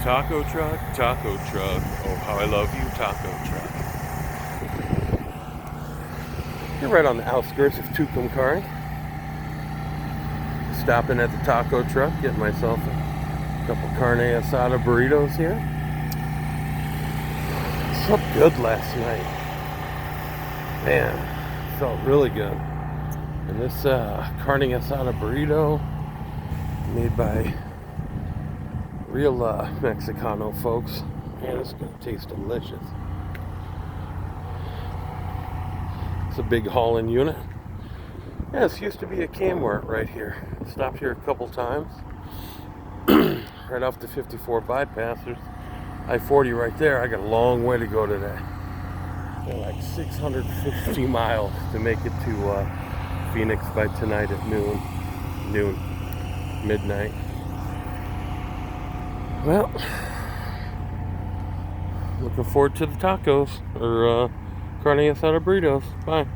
Taco truck, oh how I love you, taco truck. You're right on the outskirts of Tucumcari. Stopping at the taco truck, getting myself a couple carne asada burritos here. Slept good last night. Man, felt really good. And this carne asada burrito, made by real Mexicano folks. Man, it's gonna taste delicious. It's a big hauling unit. Yeah, this used to be a Kmart right here. Stopped here a couple times. Right off the 54 bypass. There's I-40 right there. I got a long way to go today. Got like 650 miles to make it to Phoenix by tonight at midnight. Well, looking forward to the tacos or carne asada burritos. Bye.